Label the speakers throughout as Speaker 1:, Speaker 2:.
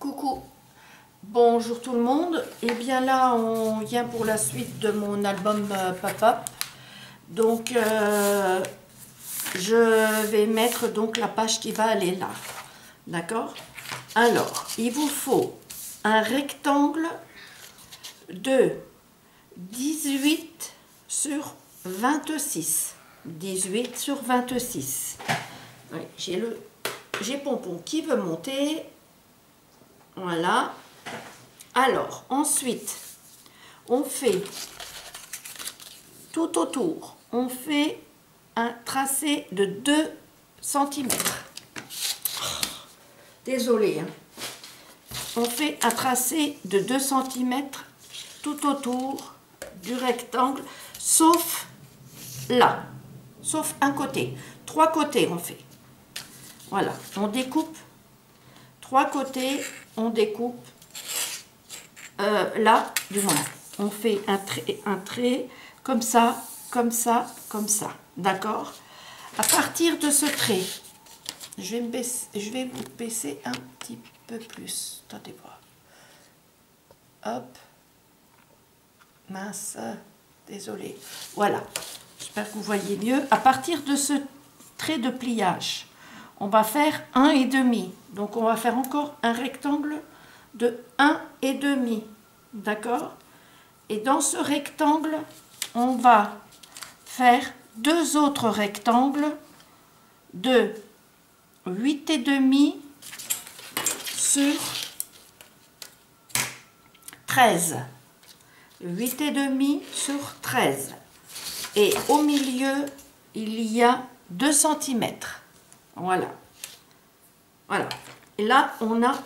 Speaker 1: Coucou, bonjour tout le monde. Et bien là, on vient pour la suite de mon album Pop-Up. Donc, je vais mettre donc la page qui va aller là. D'accord? Alors, il vous faut un rectangle de 18 sur 26. 18 sur 26. Oui, j'ai Pompon qui veut monter. Voilà. Alors, ensuite, on fait tout autour, on fait un tracé de 2 cm. Désolée, hein. On fait un tracé de 2 cm tout autour du rectangle, sauf là, sauf un côté. 3 côtés, on fait. Voilà, on découpe 3 côtés, on découpe là, du moins, on fait un trait comme ça, comme ça, comme ça. D'accord? À partir de ce trait, je vais vous baisser un petit peu plus. Attendez voir. Hop. Mince. Désolé. Voilà. J'espère que vous voyez mieux. À partir de ce trait de pliage, on va faire 1,5. Donc, on va faire encore un rectangle de 1,5. D'accord? Et dans ce rectangle, on va faire 2 autres rectangles de 8,5 sur 13. 8,5 sur 13. Et au milieu, il y a 2 cm. Voilà. Voilà. Et là, on a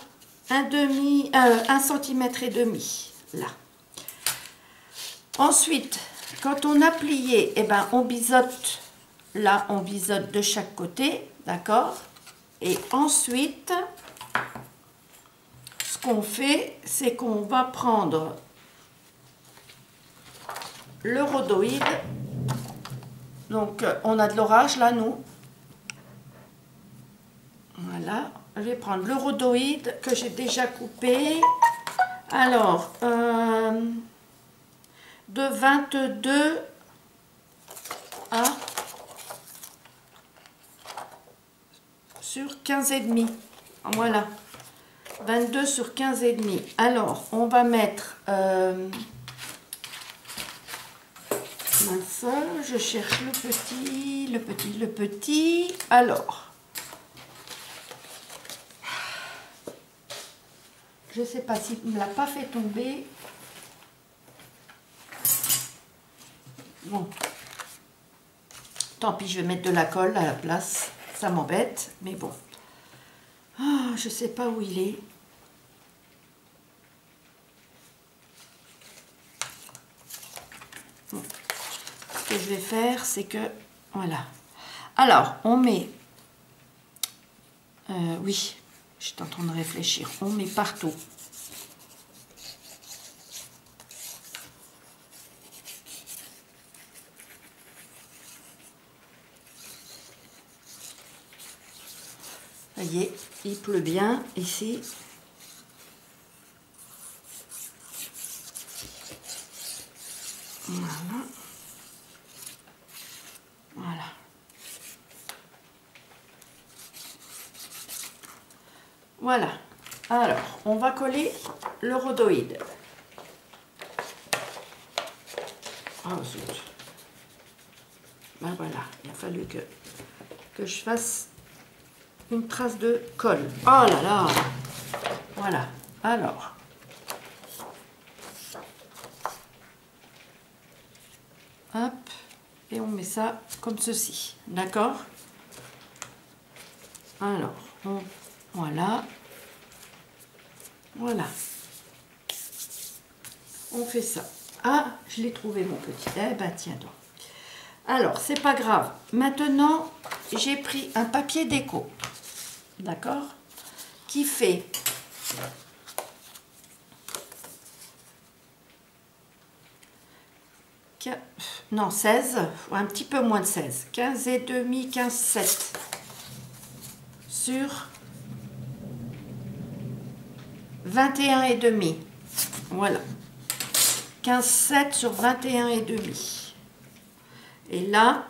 Speaker 1: 1 cm et demi. Là. Ensuite, quand on a plié, eh ben, on biseaute. Là, on biseaute de chaque côté. D'accord? Et ensuite, ce qu'on fait, c'est qu'on va prendre le rhodoïde. Donc, on a de l'orage là, nous. Voilà. Je vais prendre le rhodoïde que j'ai déjà coupé. Alors, de 22 à sur 15,5. Voilà. 22 sur 15,5. Alors, on va mettre... mince, je cherche le petit. Alors... Je ne sais pas s'il ne me l'a pas fait tomber. Bon. Tant pis, je vais mettre de la colle à la place. Ça m'embête, mais bon. Oh, je ne sais pas où il est. Bon. Ce que je vais faire, c'est que... Voilà. Alors, on met... oui. Je suis en train de réfléchir. On met partout. Vous voyez, il pleut bien ici. Voilà. Voilà. Voilà. Alors, on va coller le rhodoïde. Oh zut. Ben voilà, il a fallu que je fasse une trace de colle. Oh là là. Voilà. Alors. Hop. Et on met ça comme ceci. D'accord? Alors, voilà. Voilà. On fait ça. Ah, je l'ai trouvé mon petit. Eh ben tiens donc. Alors, c'est pas grave. Maintenant, j'ai pris un papier déco. D'accord? Qui fait non, 16, ou un petit peu moins de 16. 15,5, 15,7 sur 21,5. Voilà. 15,7 sur 21,5. Et là,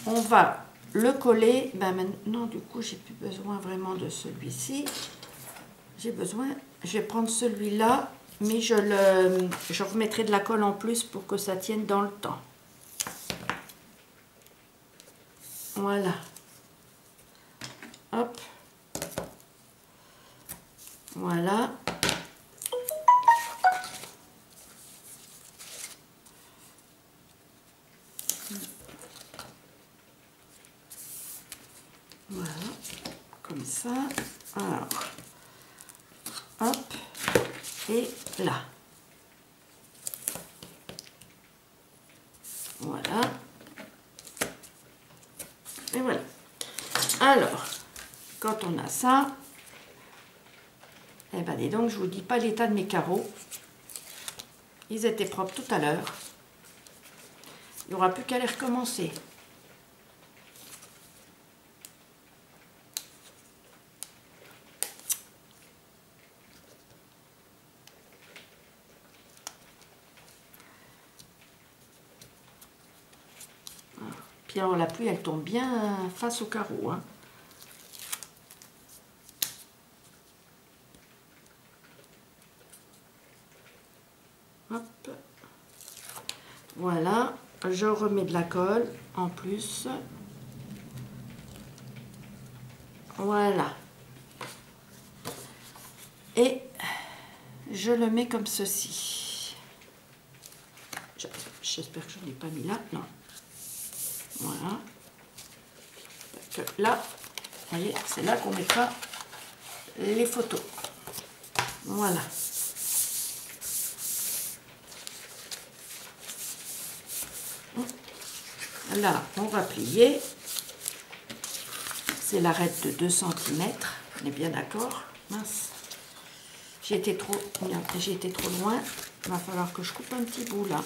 Speaker 1: on va le coller. Ben maintenant, du coup, j'ai plus besoin vraiment de celui-ci. Je vais prendre celui-là, mais je remettrai de la colle en plus pour que ça tienne dans le temps. Voilà. Hop. Voilà. Voilà. Comme ça. Alors. Hop. Et là. Voilà. Et voilà. Alors, quand on a ça, eh ben, dis donc, je vous dis pas l'état de mes carreaux. Ils étaient propres tout à l'heure. Il n'y aura plus qu'à les recommencer. Puis alors, la pluie, elle tombe bien face au carreau, hein. Hop. Voilà, je remets de la colle en plus. Voilà. Et je le mets comme ceci. J'espère que je ne l'ai pas mis là. Non. Voilà. Donc là, vous voyez, c'est là qu'on mettra les photos. Voilà. Là, on va plier. C'est l'arête de 2 cm. On est bien d'accord. Mince. J'ai été trop loin. Il va falloir que je coupe un petit bout là.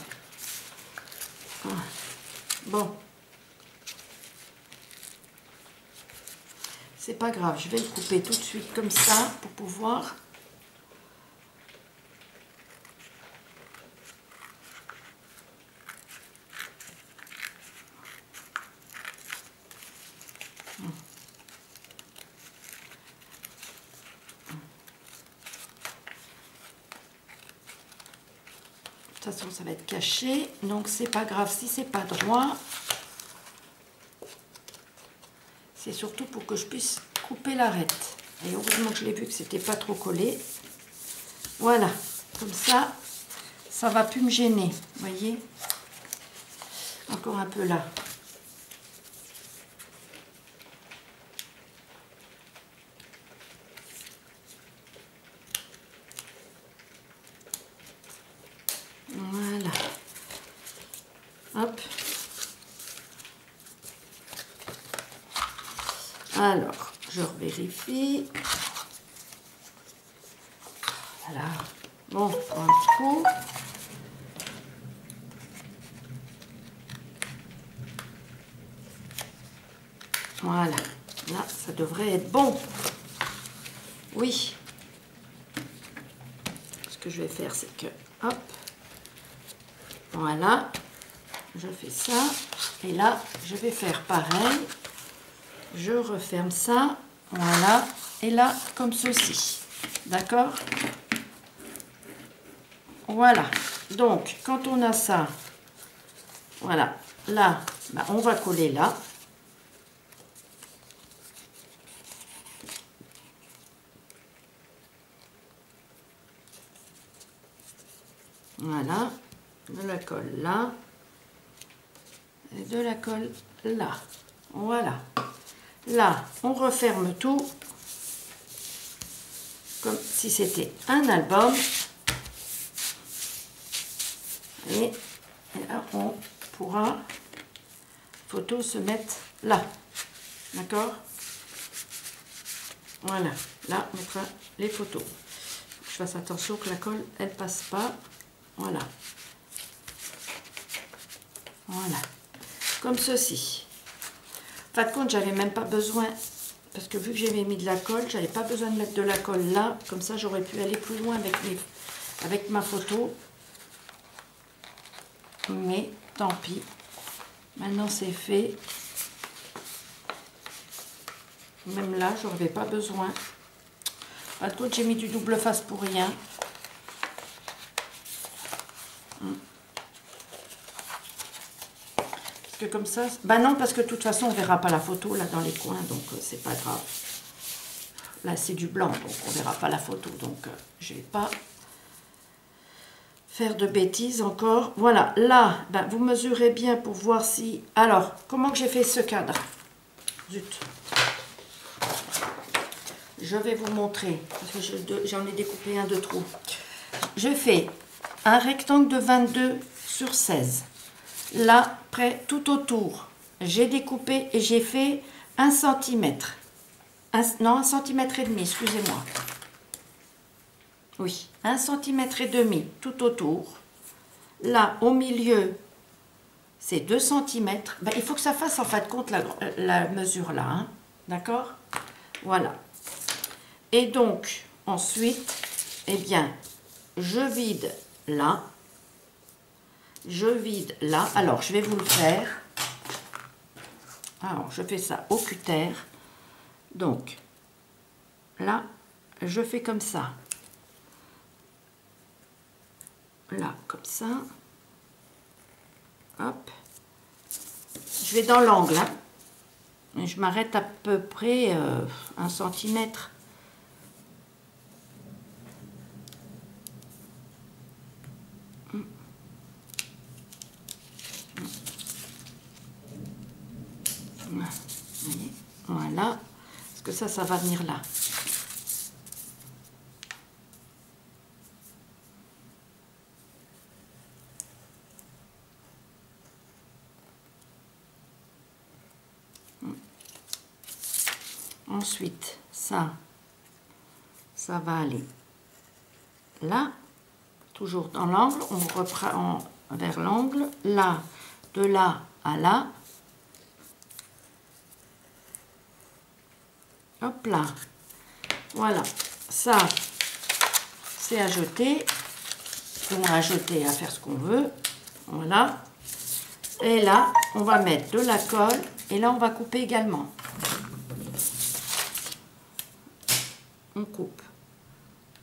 Speaker 1: Bon. C'est pas grave. Je vais le couper tout de suite comme ça pour pouvoir... De toute façon, ça va être caché, donc c'est pas grave si c'est pas droit. C'est surtout pour que je puisse couper l'arête. Et heureusement que je l'ai vu que c'était pas trop collé. Voilà, comme ça, ça va plus me gêner. Vous voyez? Encore un peu là. Voilà. Hop. Alors, je vérifie. Voilà. Bon, un petit coup. Voilà. Là, ça devrait être bon. Oui. Ce que je vais faire, c'est que, hop. Voilà. Je fais ça. Et là, je vais faire pareil. Je referme ça. Voilà. Et là, comme ceci. D'accord? Voilà. Donc, quand on a ça, voilà. Là, bah, on va coller là. Voilà. De la colle là. Et de la colle là. Voilà. Là, on referme tout. Comme si c'était un album. Et là, on pourra, photo, se mettre là. D'accord? Voilà. Là, on mettra les photos. Faut que je fasse attention que la colle, elle passe pas. Voilà. Voilà. Comme ceci. En fin de compte, j'avais même pas besoin, parce que vu que j'avais mis de la colle, j'avais pas besoin de mettre de la colle là, comme ça j'aurais pu aller plus loin avec ma photo. Mais tant pis, maintenant c'est fait. Même là, je n'avais pas besoin. À tout, j'ai mis du double face pour rien. Parce que comme ça... Ben non, parce que de toute façon, on ne verra pas la photo là dans les coins, donc c'est pas grave. Là, c'est du blanc, donc on ne verra pas la photo. Donc, je ne vais pas faire de bêtises encore. Voilà, là, ben, vous mesurez bien pour voir si... Alors, comment que j'ai fait ce cadre? Zut. Je vais vous montrer, parce que j'en ai découpé un de trop. Je fais un rectangle de 22 sur 16. Là, près tout autour, j'ai découpé et j'ai fait 1 cm. Non, 1 cm et demi, excusez-moi. Oui, 1 cm et demi tout autour. Là, au milieu, c'est 2 cm. Ben, il faut que ça fasse en fin de compte la mesure là. Hein, d'accord? Voilà. Et donc, ensuite, eh bien, je vide là. Je vide là. Alors, je vais vous le faire. Alors, je fais ça au cutter. Donc, là, je fais comme ça. Là, comme ça. Hop. Je vais dans l'angle. Hein. Et je m'arrête à peu près 1 cm. Voilà, parce que ça va venir là. Ensuite, ça va aller là, toujours dans l'angle. On reprend vers l'angle, là, de là à là. Hop là, voilà, ça c'est à jeter, on a à jeter, à faire ce qu'on veut, voilà, et là on va mettre de la colle, et là on va couper également, on coupe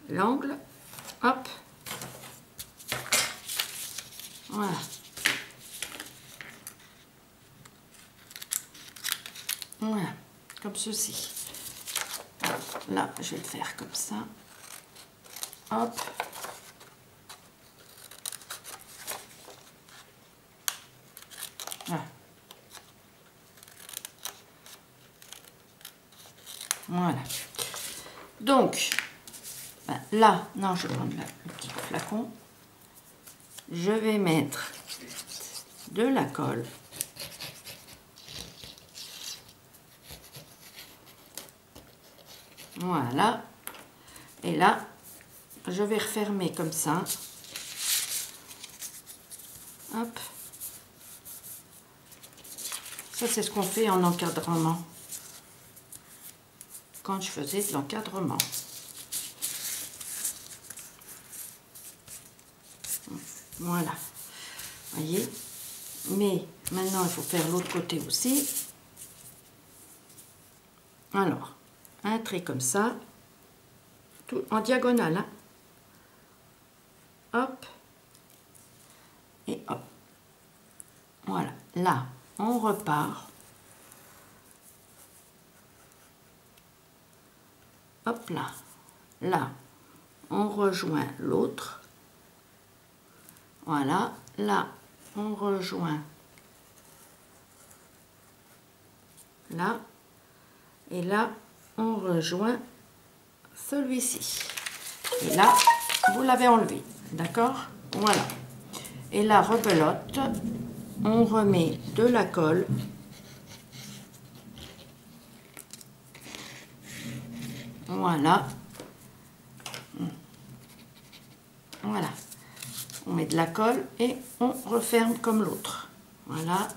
Speaker 1: l'angle, hop, voilà, voilà, comme ceci. Là, je vais le faire comme ça. Hop. Voilà. Voilà. Donc, ben, là, non, je vais prendre le petit flacon. Je vais mettre de la colle. Voilà. Et là, je vais refermer comme ça. Hop. Ça, c'est ce qu'on fait en encadrement. Quand je faisais de l'encadrement. Voilà. Voyez. Mais maintenant, il faut faire l'autre côté aussi. Alors, un trait comme ça. Tout en diagonale. Hein. Hop. Et hop. Voilà. Là, on repart. Hop là. Là, on rejoint l'autre. Voilà. Là, on rejoint là. Et là, on rejoint celui-ci. Et là, vous l'avez enlevé. D'accord? Voilà. Et là, rebelote. On remet de la colle. Voilà. Voilà. On met de la colle et on referme comme l'autre. Voilà.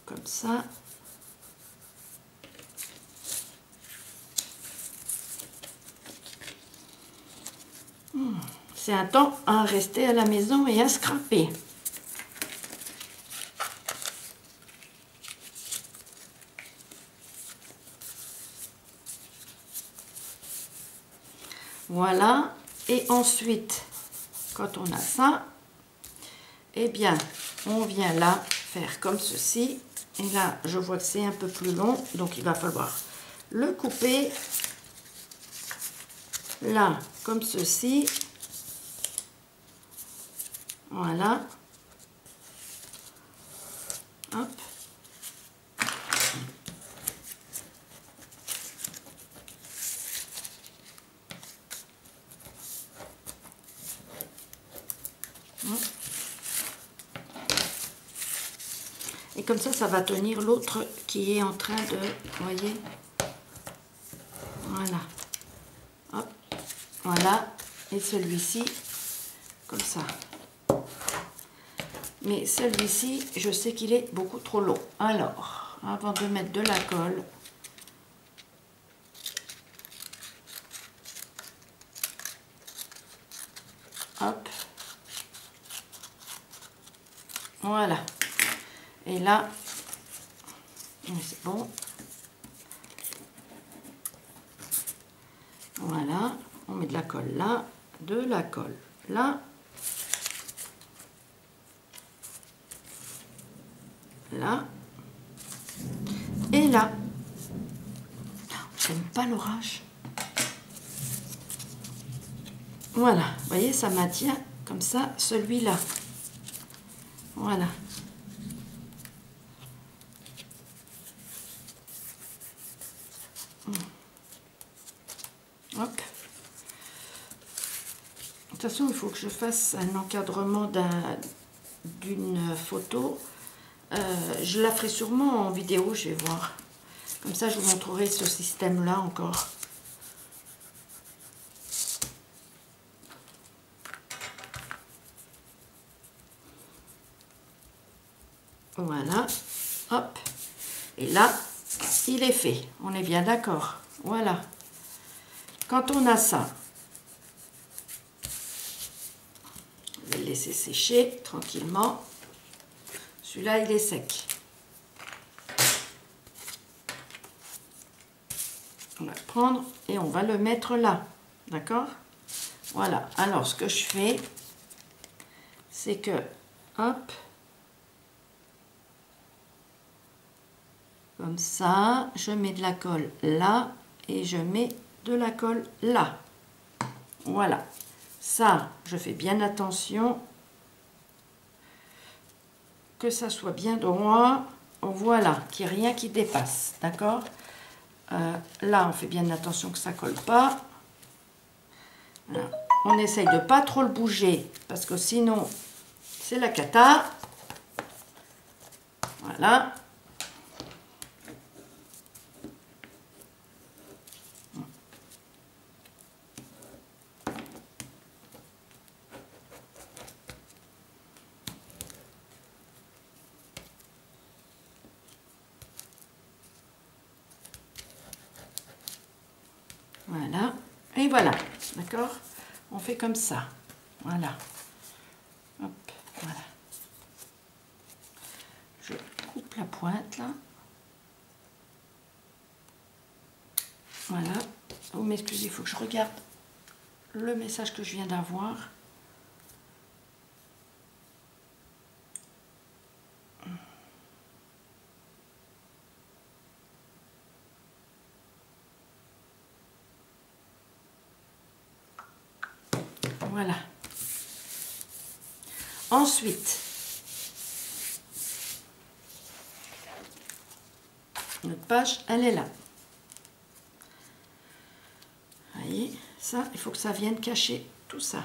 Speaker 1: comme ça. C'est un temps à rester à la maison et à scraper. Voilà. Et ensuite, quand on a ça, eh bien, on vient là faire comme ceci. Et là, je vois que c'est un peu plus long, donc il va falloir le couper là, comme ceci. Voilà. Hop. Et comme ça va tenir l'autre qui est en train de, vous voyez, voilà, hop, voilà, et celui-ci, comme ça. Mais celui-ci, je sais qu'il est beaucoup trop long. Alors, avant de mettre de la colle, hop, voilà. Et là, c'est bon. Voilà, on met de la colle là, de la colle là, là, et là. J'aime pas l'orage. Voilà, vous voyez, ça maintient comme ça celui-là. Voilà. Hop. De toute façon, il faut que je fasse un encadrement d'une photo. Je la ferai sûrement en vidéo, je vais voir. Comme ça, je vous montrerai ce système-là encore. Voilà. Hop. Et là, il est fait. On est bien d'accord. Voilà. Quand on a ça, je vais le laisser sécher tranquillement. Celui-là, il est sec. On va le prendre et on va le mettre là. D'accord? Voilà. Alors, ce que je fais, c'est que, hop, comme ça, je mets de la colle là et je mets de la colle là. Voilà. Ça, je fais bien attention que ça soit bien droit. Voilà, qu'il n'y ait rien qui dépasse. D'accord? Là, on fait bien attention que ça ne colle pas. Voilà. On essaye de pas trop le bouger parce que sinon, c'est la cata. Voilà. Voilà. Et voilà. D'accord? On fait comme ça. Voilà. Hop. Voilà. Je coupe la pointe là. Voilà. Vous m'excusez, il faut que je regarde le message que je viens d'avoir. Voilà. Ensuite, notre page, elle est là. Vous voyez, ça, il faut que ça vienne cacher tout ça.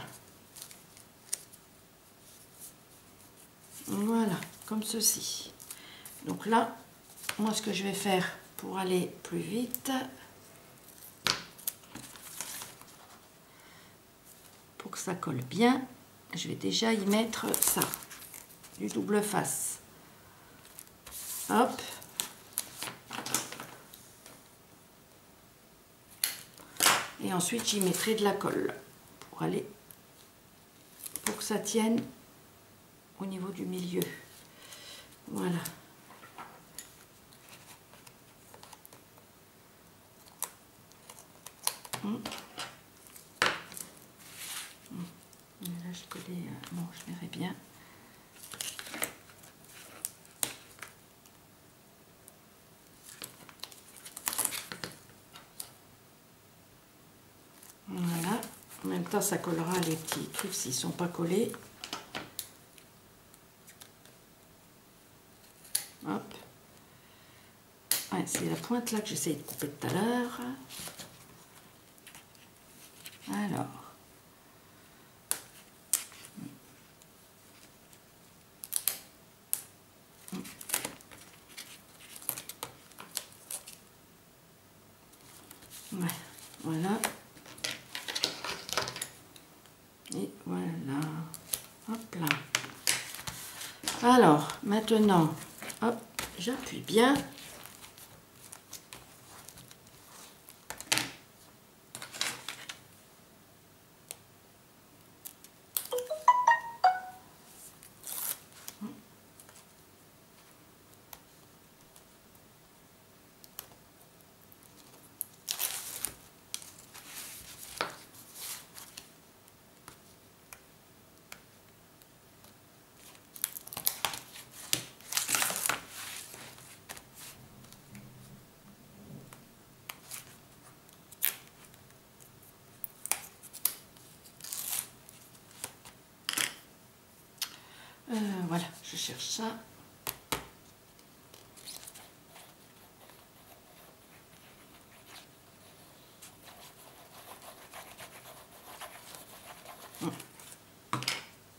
Speaker 1: Voilà, comme ceci. Donc là, moi, ce que je vais faire pour aller plus vite, pour que ça colle bien, je vais déjà y mettre ça, du double face. Hop. Et ensuite, j'y mettrai de la colle pour que ça tienne au niveau du milieu. Voilà. Là, je collais. Bon, je verrai bien. Voilà. En même temps, ça collera les petits trucs s'ils ne sont pas collés. Hop. Ouais, c'est la pointe là que j'essaye de couper tout à l'heure. Alors. Ouais, voilà. Et voilà. Hop là. Alors, maintenant, hop, j'appuie bien. Voilà, je cherche ça.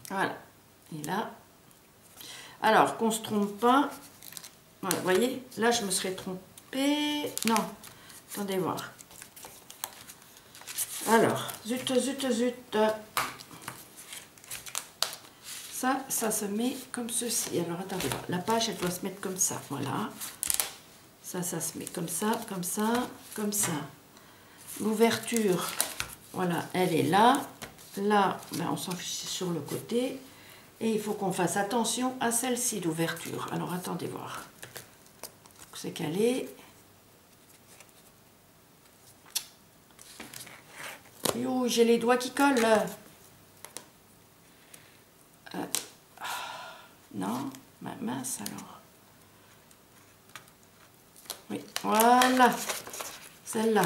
Speaker 1: Voilà. Et là, alors qu'on ne se trompe pas. Voilà, vous voyez, là je me serais trompée. Non, attendez voir. Alors, zut, zut, zut. Ça se met comme ceci. Alors, attendez voir. La page, elle doit se mettre comme ça. Voilà. Ça se met comme ça, comme ça, comme ça. L'ouverture, voilà, elle est là. Là, ben, on s'en fiche sur le côté. Et il faut qu'on fasse attention à celle-ci d'ouverture. Alors, attendez voir. C'est calé. Yo, j'ai les doigts qui collent. Non, mince alors. Oui, voilà. Celle-là,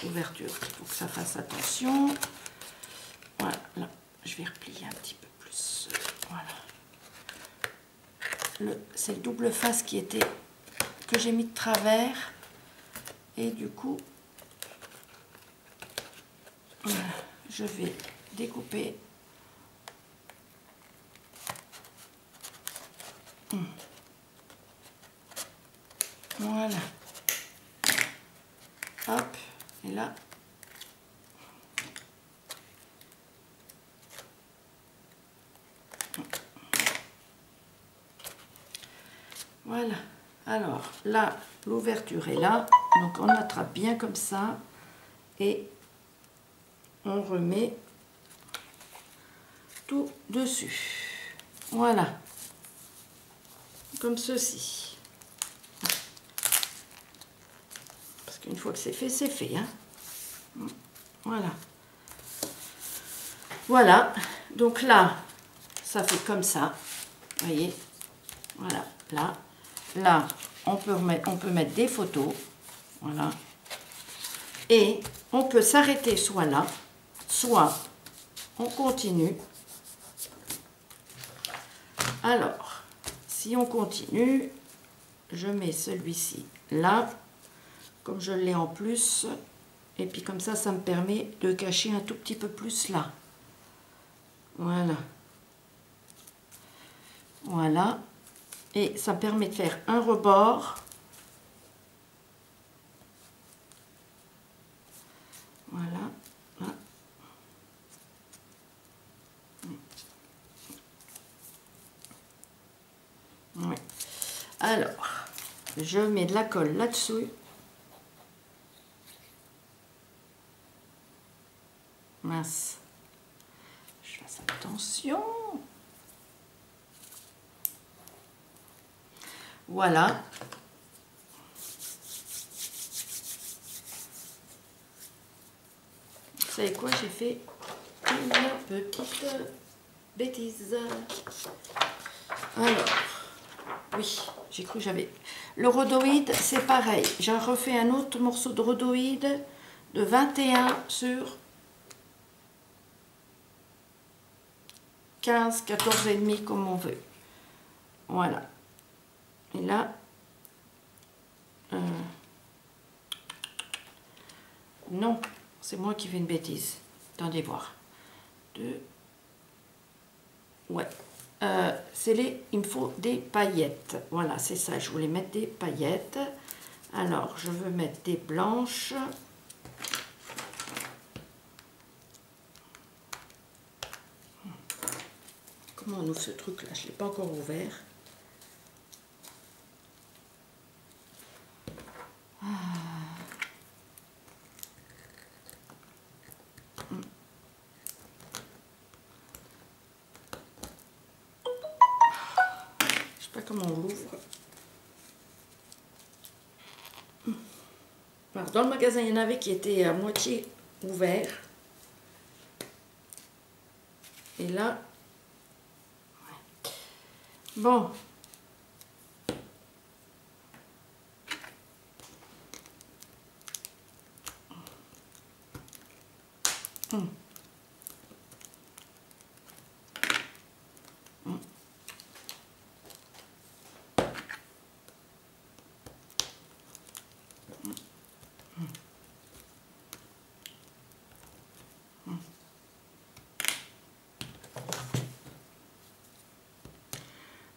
Speaker 1: ouverture. Il faut que ça fasse attention. Voilà, là, je vais replier un petit peu plus. Voilà. C'est le double face que j'ai mis de travers. Et du coup, voilà, je vais découper. Voilà. Hop, et là. Voilà. Alors, là, l'ouverture est là. Donc, on attrape bien comme ça. Et on remet tout dessus. Voilà. Comme ceci. Parce qu'une fois que c'est fait, hein. Voilà. Voilà. Donc là, ça fait comme ça. Vous voyez. Voilà. Là. Là, on peut mettre des photos. Voilà. Et on peut s'arrêter soit là, soit on continue. Alors, si on continue, je mets celui-ci là, comme je l'ai en plus, et puis comme ça me permet de cacher un tout petit peu plus là. Voilà. Voilà. Et ça permet de faire un rebord. Voilà. Là. Oui. Alors, je mets de la colle là-dessus. Mince. Je fasse attention. Voilà. Vous savez quoi, j'ai fait une petite bêtise. Alors, oui, j'ai cru que j'avais... Le rhodoïde, c'est pareil. J'ai refait un autre morceau de rhodoïde de 21 sur 15, 14 et demi comme on veut. Voilà. Et là, non, c'est moi qui fais une bêtise. Attendez voir. Ouais. Il me faut des paillettes. Voilà, c'est ça. Je voulais mettre des paillettes. Alors, je veux mettre des blanches. Comment on ouvre ce truc-là? Je ne l'ai pas encore ouvert. Je sais pas comment on l'ouvre. Alors, dans le magasin, il y en avait qui étaient à moitié ouverts. Et là, bon.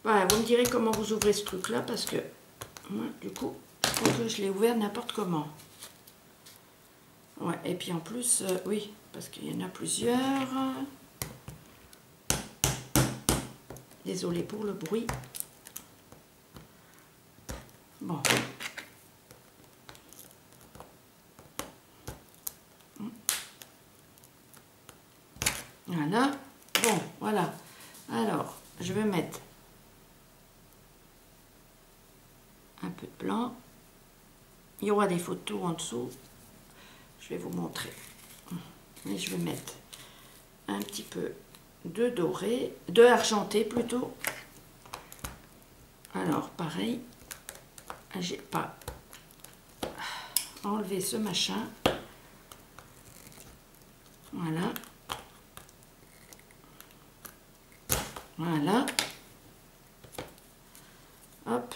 Speaker 1: Voilà, vous me direz comment vous ouvrez ce truc-là, parce que moi, du coup, je crois que je l'ai ouvert n'importe comment. Ouais, et puis en plus, oui, parce qu'il y en a plusieurs. Désolée pour le bruit. Bon. Voilà. Bon, voilà. Alors, je vais mettre un peu de blanc. Il y aura des photos en dessous. Je vais vous montrer. Et je vais mettre un petit peu de doré, de argenté plutôt. Alors, pareil. J'ai pas enlevé ce machin. Voilà. Voilà. Hop.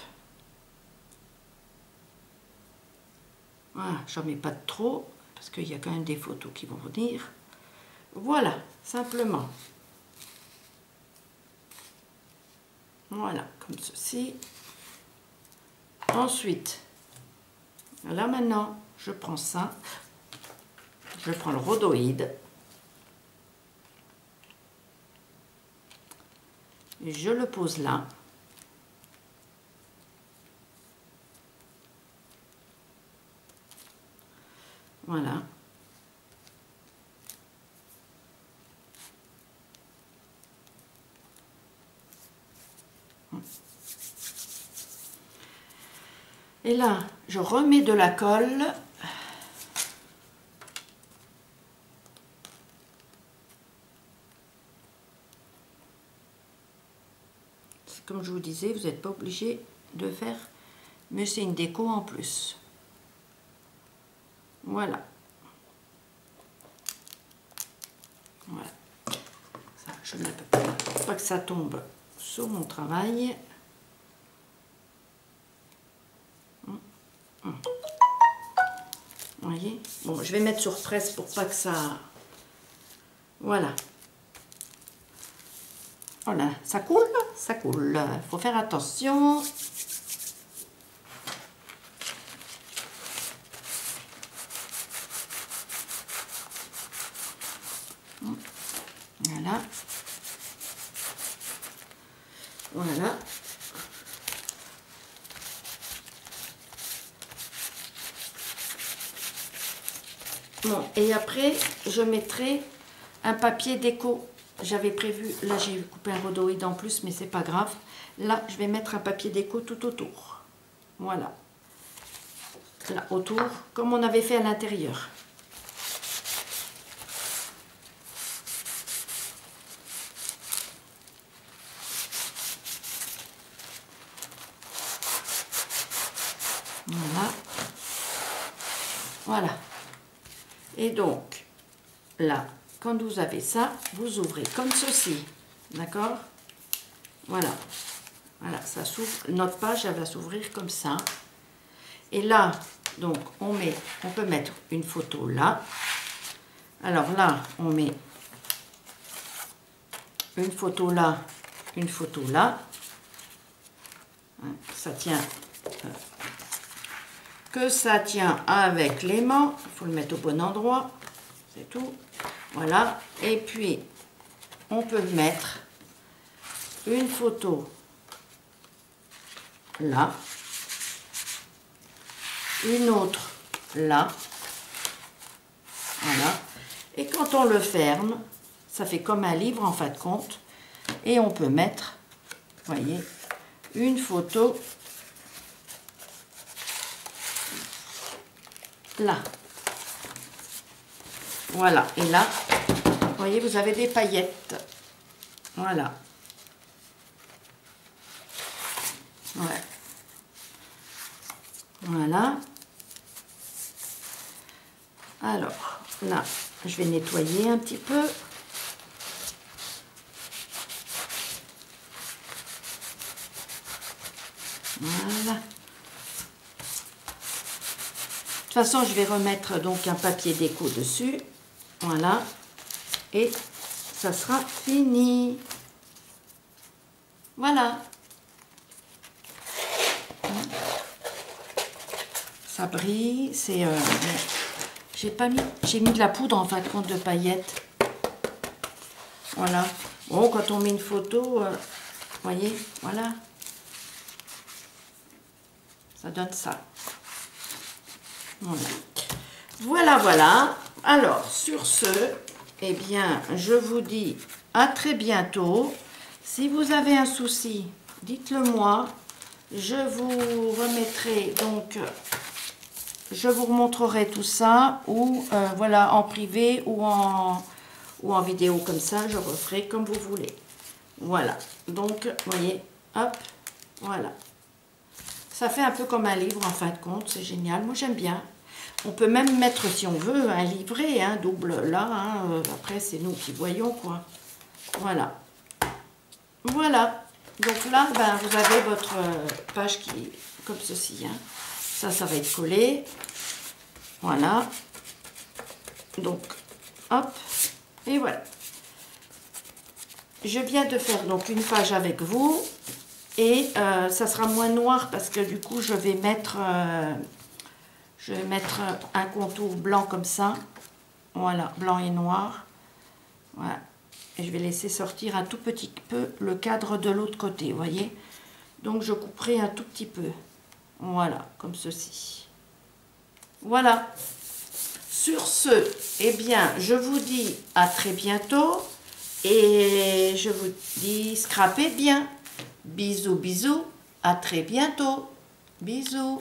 Speaker 1: Voilà, j'en mets pas de trop, parce qu'il y a quand même des photos qui vont venir. Voilà, simplement. Voilà, comme ceci. Ensuite, là maintenant, je prends ça. Je prends le rhodoïde. Et je le pose là. Voilà. Et là, je remets de la colle. Comme je vous disais, vous n'êtes pas obligé de faire, mais c'est une déco en plus. Voilà. Voilà. Ça, je ne peux pas. Faut pas que ça tombe sur mon travail. Vous voyez? Bon, je vais mettre sur presse pour pas que ça... Voilà. Voilà, ça coule, ça coule. Il faut faire attention. Voilà. Voilà. Bon, et après, je mettrai un papier déco. J'avais prévu, là j'ai coupé un rhodoïde en plus, mais c'est pas grave. Là, je vais mettre un papier déco tout autour. Voilà. Là, autour, comme on avait fait à l'intérieur. Voilà. Voilà. Et donc, là, quand vous avez ça, vous ouvrez comme ceci. D'accord? Voilà. Voilà, ça s'ouvre. Notre page, elle va s'ouvrir comme ça. Et là, donc, on peut mettre une photo là. Alors là, on met une photo là, une photo là. Ça tient... que ça tient avec l'aimant. Il faut le mettre au bon endroit. C'est tout. Voilà. Et puis, on peut mettre une photo là. Une autre là. Voilà. Et quand on le ferme, ça fait comme un livre en fin de compte. Et on peut mettre, vous voyez, une photo là. Voilà. Et là, vous voyez, vous avez des paillettes. Voilà. Ouais. Voilà. Alors, là, je vais nettoyer un petit peu. Voilà. De toute façon, je vais remettre donc un papier déco dessus. Voilà. Et ça sera fini. Voilà. Ça brille. C'est... j'ai mis de la poudre en fin de compte de paillettes. Voilà. Bon, quand on met une photo, vous voyez, voilà. Ça donne ça. Voilà. Voilà, voilà. Alors, sur ce, eh bien, je vous dis à très bientôt. Si vous avez un souci, dites-le moi. Je vous remettrai, donc, je vous remontrerai tout ça, ou voilà, en privé ou en vidéo comme ça, je referai comme vous voulez. Voilà. Donc, vous voyez, hop, voilà. Ça fait un peu comme un livre en fin de compte, c'est génial. Moi, j'aime bien. On peut même mettre, si on veut, un livret, hein, double là. Hein, après, c'est nous qui voyons, quoi. Voilà. Voilà. Donc là, ben, vous avez votre page qui comme ceci. Hein. Ça va être collé. Voilà. Donc, hop. Et voilà. Je viens de faire donc une page avec vous. Et ça sera moins noir parce que du coup, je vais mettre un contour blanc comme ça. Voilà, blanc et noir. Voilà. Et je vais laisser sortir un tout petit peu le cadre de l'autre côté, vous voyez. Donc, je couperai un tout petit peu. Voilà, comme ceci. Voilà. Sur ce, eh bien, je vous dis à très bientôt. Et je vous dis, scrapez bien. Bisous, bisous. À très bientôt. Bisous.